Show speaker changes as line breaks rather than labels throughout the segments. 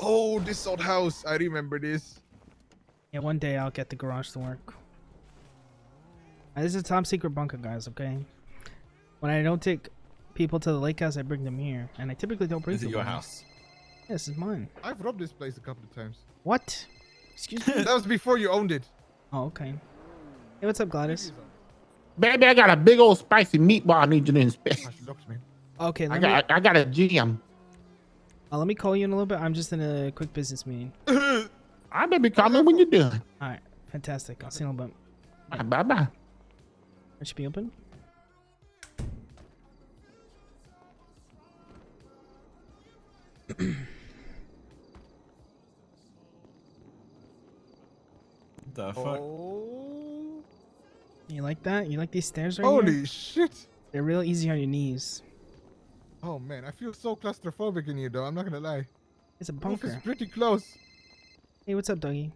Oh, this old house. I remember this.
Yeah, one day I'll get the garage to work. This is a top secret bunker, guys, okay? When I don't take people to the lake house, I bring them here. And I typically don't bring
Is it
people
your
here.
house?
Yeah, this is mine.
I've robbed this place a couple of times.
What? Excuse me?
That was before you owned it.
Oh, okay. Hey, what's up, Gladys?
Baby, I got a big old spicy meatball I need you to inspect.
Okay,
I got a jam.
Let me call you in a little bit. I'm just in a quick business meeting.
I may be coming when you're done.
All right, fantastic. I'll see you in a little bit.
Bye-bye.
It should be open.
The fuck?
Oh.
You like that? You like these stairs right
Holy
here?
shit.
They're real easy on your knees.
Oh man, I feel so claustrophobic in here though. I'm not gonna lie.
It's a
Roof is
bunker.
pretty close.
Hey, what's up, Dougie?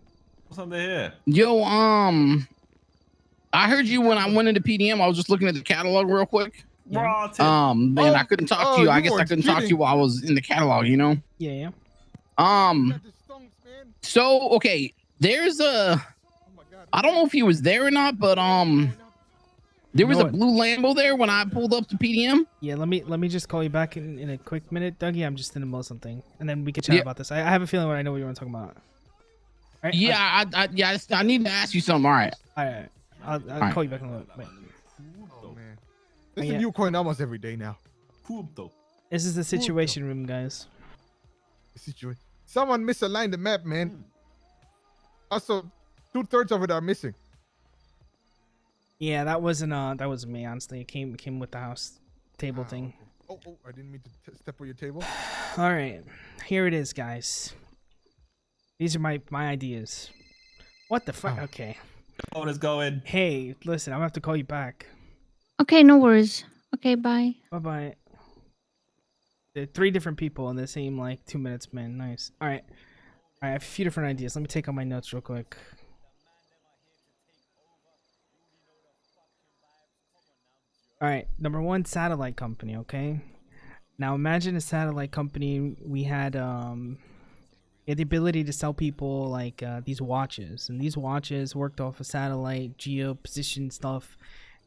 What's under here?
Yo, I heard you when I went into PDM. I was just looking at the catalog real quick.
Yeah.
Man, I couldn't talk to you. I guess I couldn't talk to you while I was in the catalog, you know?
Yeah.
So, okay, there's a, I don't know if he was there or not, but, there was a blue Lambo there when I pulled up to PDM.
Yeah, let me just call you back in a quick minute, Dougie. I'm just in the middle of something, and then we can chat about this. I have a feeling I know what you want to talk about. All right,
yeah, I need to ask you something. All right.
All right. I'll call you back in a little bit.
Oh man, there's a new coin almost every day now.
This is the situation room, guys.
Situation. Someone misaligned the map, man. Also, 2/3 of it are missing.
Yeah, that wasn't me, honestly. It came with the house table thing.
Oh, I didn't mean to step on your table.
All right, here it is, guys. These are my ideas. What the fuck? Okay.
Phone is going.
Hey, listen, I'm gonna have to call you back.
Okay, no worries. Okay, bye.
Bye. There are 3 different people in the same like 2 minutes, man. Nice. All right, I have a few different ideas. Let me take out my notes real quick. All right, number 1, satellite company. Okay, now imagine a satellite company. We had the ability to sell people like these watches, and these watches worked off of satellite geo position stuff,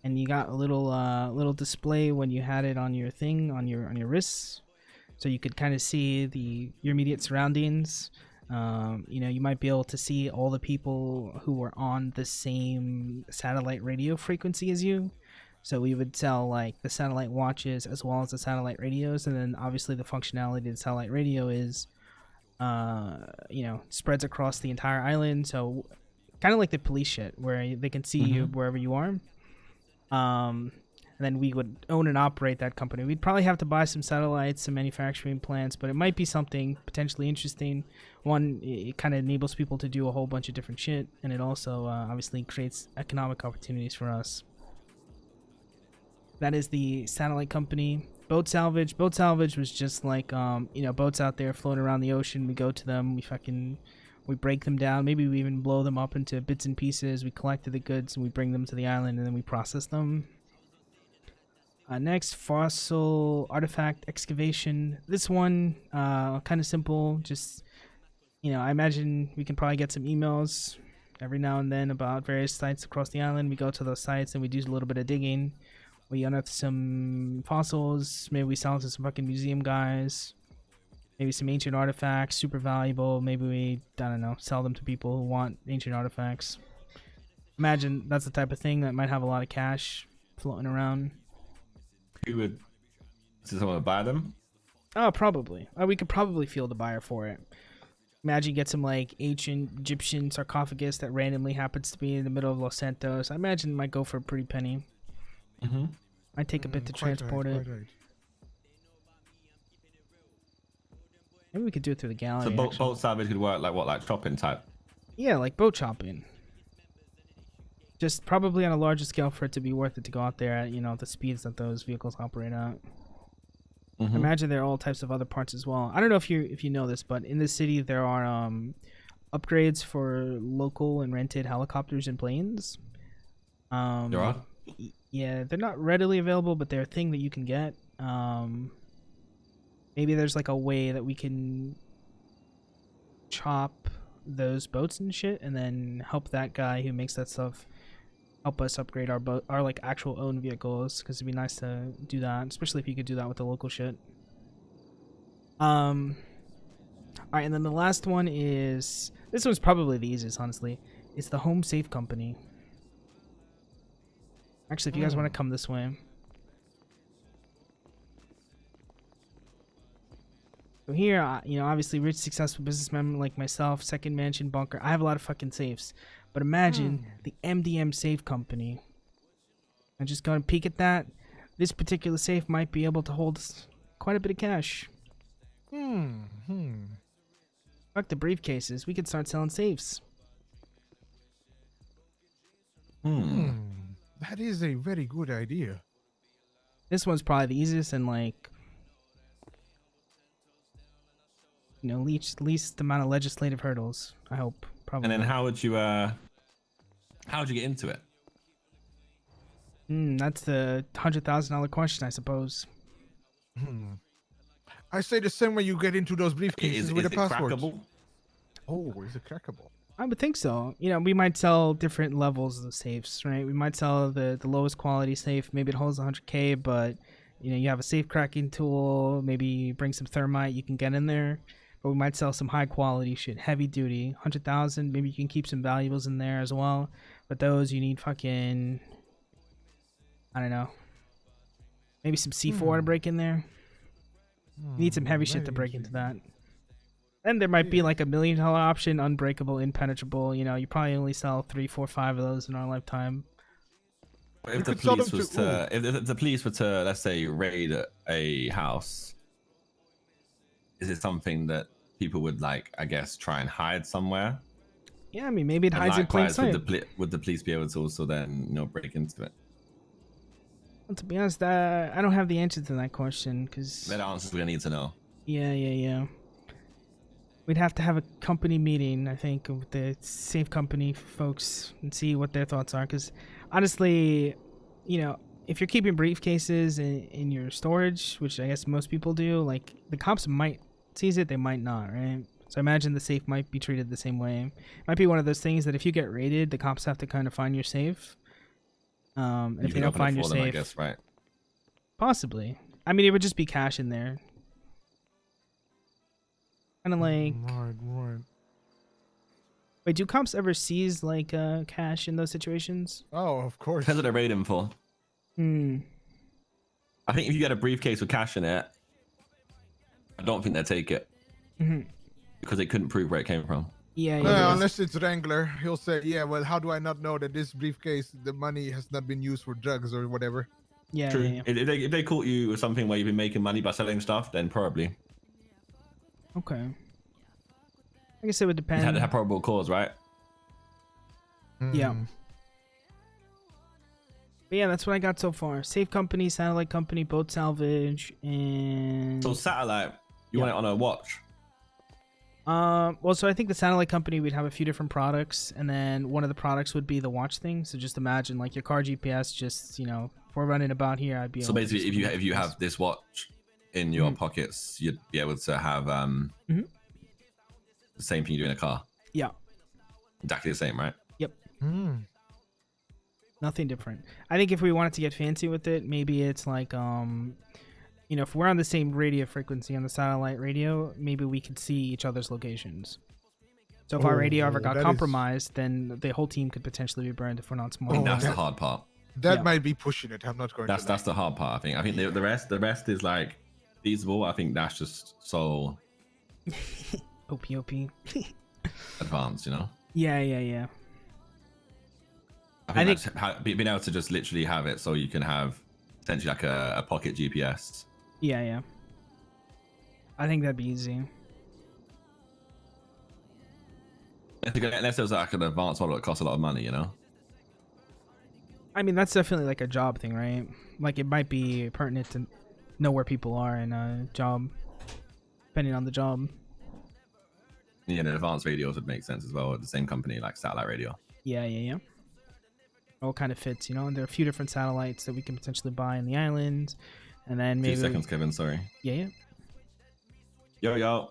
and you got a little display when you had it on your thing on your wrists, so you could kind of see your immediate surroundings. You know, you might be able to see all the people who were on the same satellite radio frequency as you. So we would sell like the satellite watches as well as the satellite radios, and then obviously the functionality of the satellite radio is, you know, spreads across the entire island. So kind of like the police shit, where they can see you wherever you are. And then we would own and operate that company. We'd probably have to buy some satellites, some manufacturing plants, but it might be something potentially interesting. One, it kind of enables people to do a whole bunch of different shit, and it also obviously creates economic opportunities for us. That is the satellite company. Boat salvage. Boat salvage was just like, you know, boats out there floating around the ocean. We go to them. We break them down. Maybe we even blow them up into bits and pieces. We collected the goods and we bring them to the island and then we process them. Next, fossil artifact excavation. This one, kind of simple. Just, you know, I imagine we can probably get some emails every now and then about various sites across the island. We go to those sites and we do a little bit of digging. We unearth some fossils. Maybe we sell them to some fucking museum guys. Maybe some ancient artifacts, super valuable. Maybe we, I don't know, sell them to people who want ancient artifacts. Imagine that's the type of thing that might have a lot of cash floating around.
Does someone buy them?
Oh, probably. We could probably field a buyer for it. Imagine you get some like ancient Egyptian sarcophagus that randomly happens to be in the middle of Los Santos. I imagine it might go for a pretty penny. Might take a bit to transport it. Maybe we could do it through the gallery.
So boat salvage could work like what, like shopping type?
Yeah, like boat shopping. Just probably on a larger scale for it to be worth it to go out there at, you know, the speeds that those vehicles operate at. I imagine there are all types of other parts as well. I don't know if you know this, but in the city there are upgrades for local and rented helicopters and planes.
There are?
Yeah, they're not readily available, but they're a thing that you can get. Maybe there's like a way that we can chop those boats and shit, and then help that guy who makes that stuff help us upgrade our boat, our like actual own vehicles, because it'd be nice to do that, especially if you could do that with the local shit. All right, and then the last one is, this one's probably the easiest, honestly. It's the home safe company. Actually, if you guys want to come this way. So here, you know, obviously rich, successful businessman like myself, second mansion bunker. I have a lot of fucking safes. But imagine the MDM safe company. I just got to peek at that. This particular safe might be able to hold quite a bit of cash. Fuck the briefcases. We could start selling safes.
That is a very good idea.
This one's probably the easiest and like, you know, least amount of legislative hurdles. I hope. Probably.
And then how would you get into it?
That's the $100,000 question, I suppose.
I say the same way you get into those briefcases with
Is
the
it
passwords.
crackable?
Oh, is it crackable?
I would think so. You know, we might sell different levels of the safes, right? We might sell the lowest quality safe. Maybe it holds 100K, but you know, you have a safe cracking tool. Maybe you bring some thermite, you can get in there. But we might sell some high quality shit, heavy duty, 100,000. Maybe you can keep some valuables in there as well. But those you need fucking, I don't know, maybe some C4 to break in there. You need some heavy shit to break into that. And there might be like $1 million option, unbreakable, impenetrable. You know, you probably only sell 3, 4, 5 of those in our lifetime.
If the police was to, if the police were to, let's say, raid a house, is it something that people would like, I guess, try and hide somewhere?
Yeah, I mean, maybe it hides in plain sight.
Would the police be able to also then, you know, break into it?
Well, to be honest, I don't have the answer to that question because
That answer's we need to know.
Yeah. We'd have to have a company meeting, I think, with the safe company folks and see what their thoughts are. Because honestly, you know, if you're keeping briefcases in your storage, which I guess most people do, like the cops might seize it, they might not, right? So I imagine the safe might be treated the same way. It might be one of those things that if you get raided, the cops have to kind of find your safe. And if they don't find your safe,
I guess, right?
Possibly. I mean, it would just be cash in there. Kind of like.
Right.
Wait, do cops ever seize like cash in those situations?
Oh, of course.
Depends what they're raiding for.
I
think if you get a briefcase with cash in it, I don't think they'd take it. Because they couldn't prove where it came from.
Yeah.
Unless it's Wrangler, he'll say, yeah, well, how do I not know that this briefcase, the money has not been used for drugs or whatever?
Yeah.
True.
Yeah.
If they caught you with something where you've been making money by selling stuff, then probably.
Okay. I guess it would depend.
You had to have probable cause, right?
Yeah. But yeah, that's what I got so far. Safe company, satellite company, boat salvage, and...
So satellite, you want it on a watch?
Well, so I think the satellite company, we'd have a few different products, and then one of the products would be the watch thing. So just imagine, like, your car GPS, just, you know, if we're running about here, I'd be able
So basically, if you have this watch in your pockets, you'd be able to have the same thing you do in a car.
Yeah.
Exactly the same, right?
Yep. Nothing different. I think if we wanted to get fancy with it, maybe it's like, you know, if we're on the same radio frequency on the satellite radio, maybe we could see each other's locations. So if our radio ever got compromised, then the whole team could potentially be burned if we're not smart.
I think that's the hard part.
That might be pushing it. I'm not going to.
That's the hard part. I think the rest is like feasible. I think that's just so
OP.
advanced, you know.
Yeah.
I think that's being able to just literally have it so you can have essentially like a pocket GPS.
Yeah. I think that'd be easy.
Unless there's like an advanced model that costs a lot of money, you know.
I mean, that's definitely like a job thing, right? Like it might be pertinent to know where people are in a job, depending on the job.
Yeah, and advanced radios would make sense as well at the same company like satellite radio.
Yeah. All kind of fits, you know. And there are a few different satellites that we can potentially buy in the island, and then maybe
2 seconds, Kevin. Sorry.
Yeah.
Yo.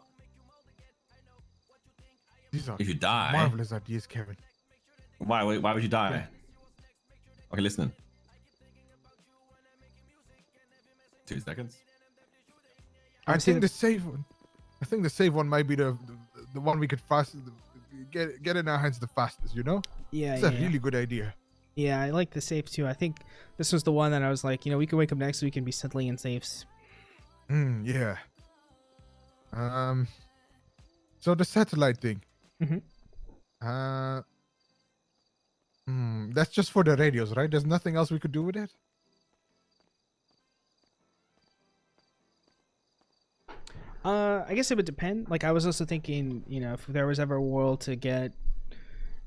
These are
If you die,
marvelous ideas, Kevin.
why would you die? Okay, listening. 2 seconds.
I think the safe one. I think the safe one might be the one we could get in our hands the fastest. You know?
Yeah,
It's a really good idea.
Yeah, I like the safe too. I think this was the one that I was like, we could wake up next week and be settling in safes.
Yeah. So the satellite thing. That's just for the radios, right? There's nothing else we could do with it.
I guess it would depend. Like I was also thinking, if there was ever a world to get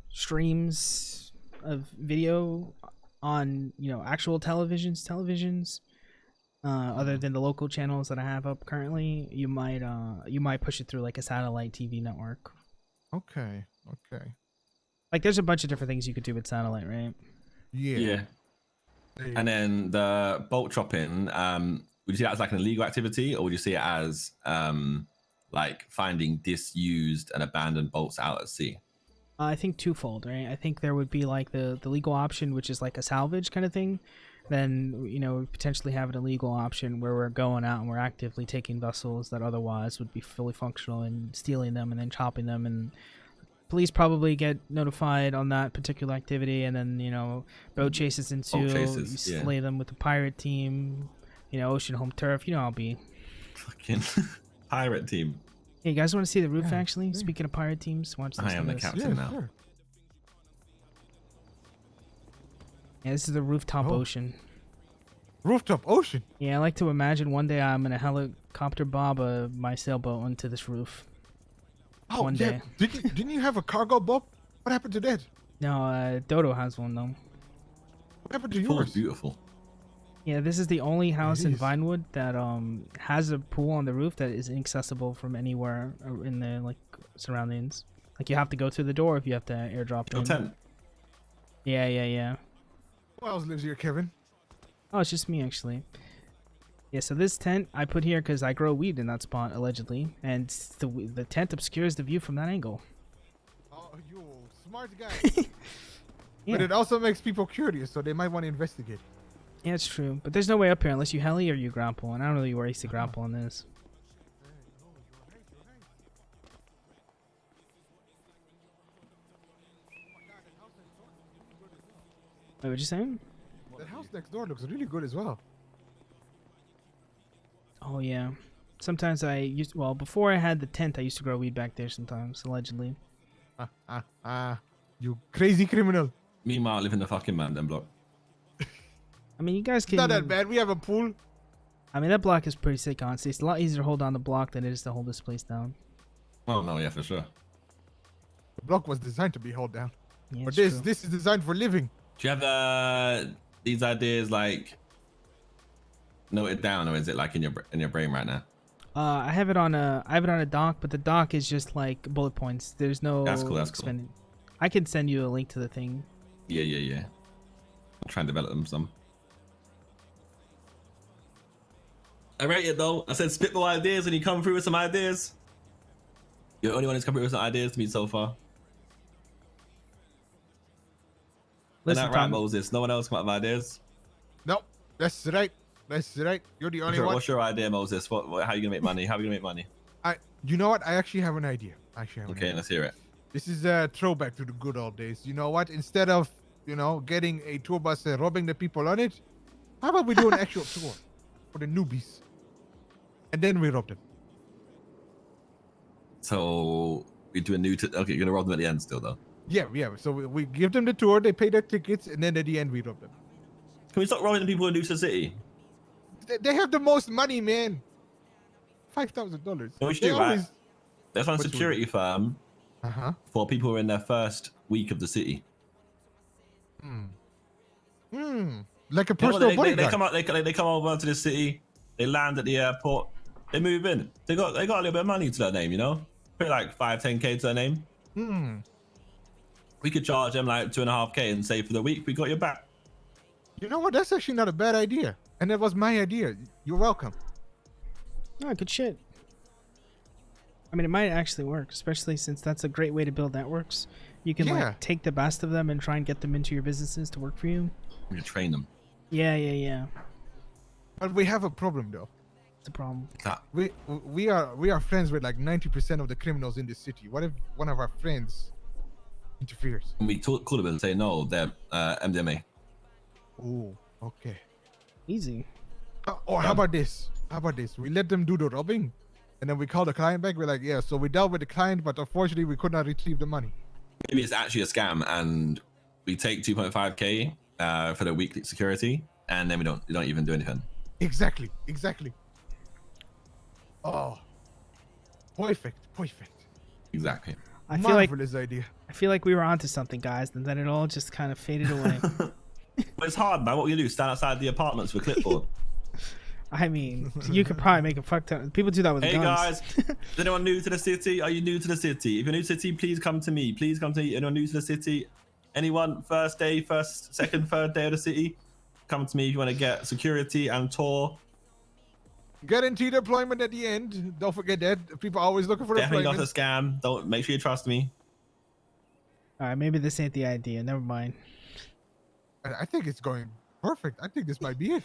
streams of video on, actual televisions, other than the local channels that I have up currently, you might push it through like a satellite TV network.
Okay.
Like there's a bunch of different things you could do with satellite, right?
Yeah. And then the bolt chopping, would you see that as like an illegal activity, or would you see it as like finding disused and abandoned bolts out at sea?
I think twofold, right? I think there would be like the legal option, which is like a salvage kind of thing. Then, we potentially have an illegal option where we're going out and we're actively taking vessels that otherwise would be fully functional and stealing them and then chopping them. And police probably get notified on that particular activity. And then, boat chases ensue. You slay them with the pirate team, ocean home turf. I'll be
fucking pirate team.
Hey, you guys want to see the roof actually? Speaking of pirate teams, watch this.
I am the captain now. Sure.
Yeah, this is the rooftop ocean.
Rooftop ocean?
Yeah, I like to imagine one day I'm gonna helicopter bob my sailboat onto this roof.
Oh,
one day.
Didn't you have a cargo bob? What happened to that?
No, Dodo has one though.
What happened to yours?
Beautiful.
Yeah, this is the only house in Vinewood that has a pool on the roof that is inaccessible from anywhere in the surroundings. Like you have to go through the door if you have to airdrop in.
Tent.
Yeah.
Who else lives here, Kevin?
Oh, it's just me actually. Yeah, so this tent I put here because I grow weed in that spot allegedly, and the tent obscures the view from that angle.
Oh, you smart guy.
Yeah.
But it also makes people curious, so they might want to investigate.
Yeah, it's true, but there's no way up here unless you heli or you grapple, and I don't really race to grapple on this. Wait, what you saying?
The house next door looks really good as well.
Oh yeah. Sometimes before I had the tent, I used to grow weed back there sometimes, allegedly.
You crazy criminal.
Meanwhile, I live in the fucking Mandem block.
I mean, you guys can...
It's not that bad. We have a pool.
I mean, that block is pretty sick, honestly. It's a lot easier to hold down the block than it is to hold this place down.
Oh, no, yeah, for sure.
The block was designed to be held down.
Yeah,
but this is designed for living.
Do you have these ideas noted down, or is it like in your brain right now?
I have it on a doc, but the doc is just like bullet points. There's no...
That's cool.
I can send you a link to the thing.
Yeah. I'll try and develop them some. I rate it though. I said spitball ideas and you come through with some ideas. You're the only one who's come through with some ideas to me so far.
Listen,
Isn't that right, Moses? No one else come up with ideas?
No, that's right. You're the only one.
What's your idea, Moses? How are you gonna make money? How are you gonna make money?
You know what? I actually have an idea.
Okay, let's hear it.
This is a throwback to the good old days. You know what? Instead of getting a tour bus and robbing the people on it, how about we do an actual tour for the newbies, and then we rob them.
So we do a new. Okay, you're gonna rob them at the end still, though.
Yeah. So we give them the tour, they pay their tickets, and then at the end we rob them.
Can we stop robbing the people who are new to the city?
They have the most money, man. $5,000.
We should do right. Let's run a security firm for people who are in their first week of the city.
Like a personal bodyguard.
They come over to the city. They land at the airport. They move in. They got a little bit of money to their name, Put like 5-10K to their name. We could charge them like 2.5K and say for the week we got your back.
You know what? That's actually not a bad idea. And that was my idea. You're welcome.
Oh, good shit. I mean, it might actually work, especially since that's a great way to build networks. You can
Yeah.
like take the best of them and try and get them into your businesses to work for you.
You can train them.
Yeah.
But we have a problem though.
It's a problem.
We are friends with like 90% of the criminals in this city. What if one of our friends interferes?
And we call them and say no, they're MDMA.
Oh, okay.
Easy.
Or how about this? We let them do the robbing, and then we call the client back. We're like, yeah, so we dealt with the client, but unfortunately we could not retrieve the money.
Maybe it's actually a scam, and we take 2.5K for the weekly security, and then we don't even do anything.
Exactly. Oh, perfect.
Exactly.
I feel like
Marvelous idea.
we were onto something, guys, and then it all just kind of faded away.
But it's hard, man. What will you do? Stand outside the apartments with a clipboard?
I mean, you could probably make a fuck ton. People do that with
Hey
guns.
guys, is anyone new to the city? Are you new to the city? If you're new to the city, please come to me. Please come to me. Anyone new to the city? Anyone first day, first, second, third day of the city? Come to me if you want to get security and tour.
Guaranteed employment at the end. Don't forget that. People are always looking for
Definitely not
employment.
a scam. Don't make sure you trust me.
All right, maybe this ain't the idea. Never mind.
I think it's going perfect. I think this might be it.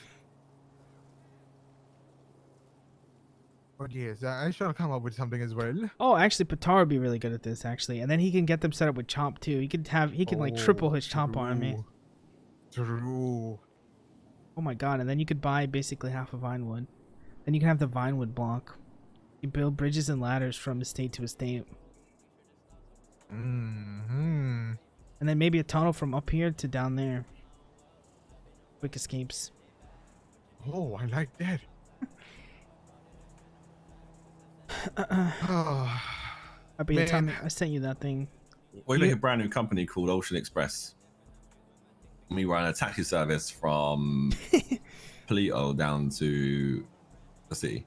But yes, I shall come up with something as well.
Oh, actually, Patar would be really good at this, actually, and then he can get them set up with Chomp too. He can like triple his Chomp army.
True.
Oh my god! And then you could buy basically half of Vinewood. Then you can have the Vinewood block. You build bridges and ladders from estate to estate.
Mm-hmm.
And then maybe a tunnel from up here to down there. Quick escapes.
Oh, I like that. Oh,
Happy
man.
time I sent you that thing.
We make a brand new company called Ocean Express. We run a taxi service from Palito down to the city.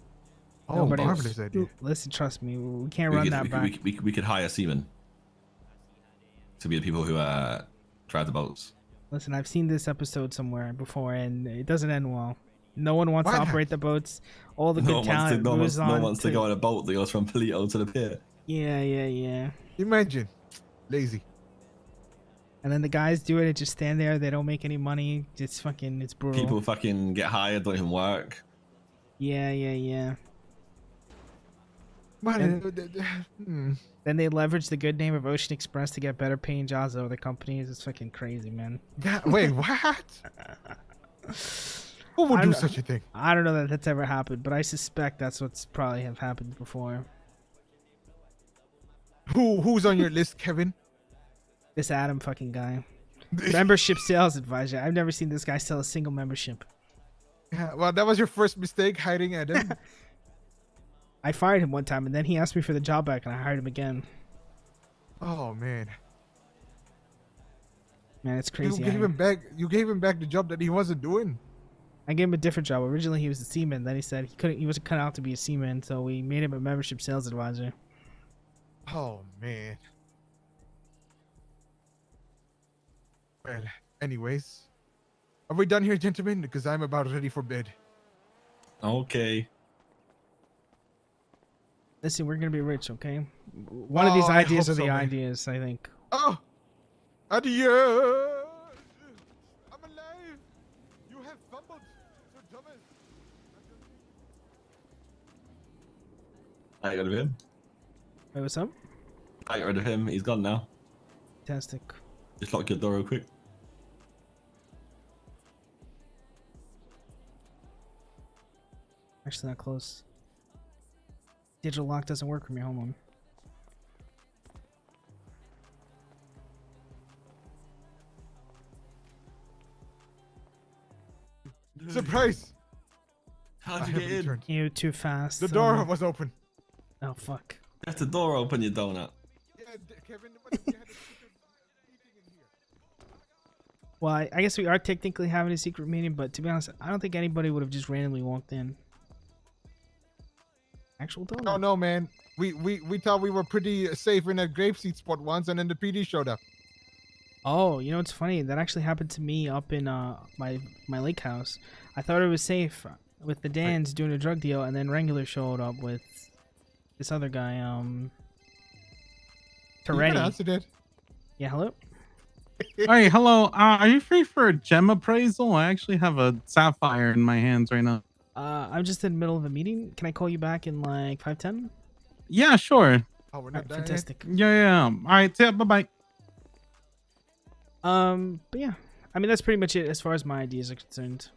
oh,
Nobody-
marvelous idea.
Listen, trust me, we can't run that back.
We could hire seamen to be the people who drive the boats.
Listen, I've seen this episode somewhere before, and it doesn't end well. No one wants to
What?
operate the boats. All the good talent
No
moves
one
on.
wants to go on a boat that goes from Palito to the pier.
Yeah.
Imagine. Lazy.
And then the guys do it and just stand there. They don't make any money. It's brutal.
People fucking get hired, don't even work.
Yeah.
Man,
Then they leverage the good name of Ocean Express to get better paying jobs at other companies. It's fucking crazy, man.
wait, what? Who would
I
do
don't-
such a thing?
I don't know that that's ever happened, but I suspect that's what's probably have happened before.
Who's on your list, Kevin?
This Adam fucking guy. Membership sales advisor. I've never seen this guy sell a single membership.
Yeah, well, that was your first mistake, hiding Adam.
I fired him one time, and then he asked me for the job back, and I hired him again.
Oh man,
Man, it's crazy.
you gave him back. You gave him back the job that he wasn't doing.
I gave him a different job. Originally, he was a seaman. Then he said he wasn't cut out to be a seaman, so we made him a membership sales advisor.
Oh man. Well, anyways, are we done here, gentlemen? Because I'm about ready for bed.
Okay.
Listen, we're gonna be rich, okay? One of these
Oh, I
ideas
hope
are the
so, man.
ideas, I think.
Oh, adieu. I'm alive. You have fumbled, Sir Thomas.
I got rid of him.
Wait, what's up?
I got rid of him. He's gone now.
Fantastic.
Just lock your door real quick.
Actually, not close. Digital lock doesn't work from your home one.
Surprise!
How'd
I
you
have
get in?
returned.
You too fast.
The door
Oh,
was open.
oh fuck.
Left the door open, you donut.
Yeah, Kevin, what if you had a secret meeting in here?
Well, I guess we are technically having a secret meeting, but to be honest, I don't think anybody would have just randomly walked in. Actual donut.
No, no, man. We thought we were pretty safe in that grapeseed spot once, and then the PD showed up.
Oh, you know what's funny? That actually happened to me up in my lake house. I thought it was safe with the Dans doing a drug deal, and then Regular showed up with this other guy,
You
Toretti.
can answer that.
Yeah, hello?
Hey, hello. Are you free for a gem appraisal? I actually have a sapphire in my hands right now.
I'm just in the middle of a meeting. Can I call you back in like 5-10?
Yeah, sure.
Oh, we're not
Alright,
done yet?
fantastic.
Yeah. All right, yeah, bye-bye.
But yeah. I mean, that's pretty much it as far as my ideas are concerned.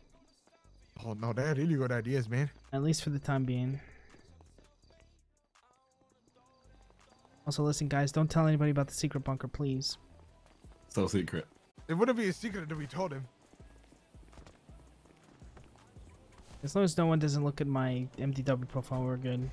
Oh no, they're really good ideas, man.
At least for the time being. Also, listen, guys, don't tell anybody about the secret bunker, please.
So secret.
It wouldn't be a secret if we told him.
As long as no one doesn't look at my MDW profile, we're good.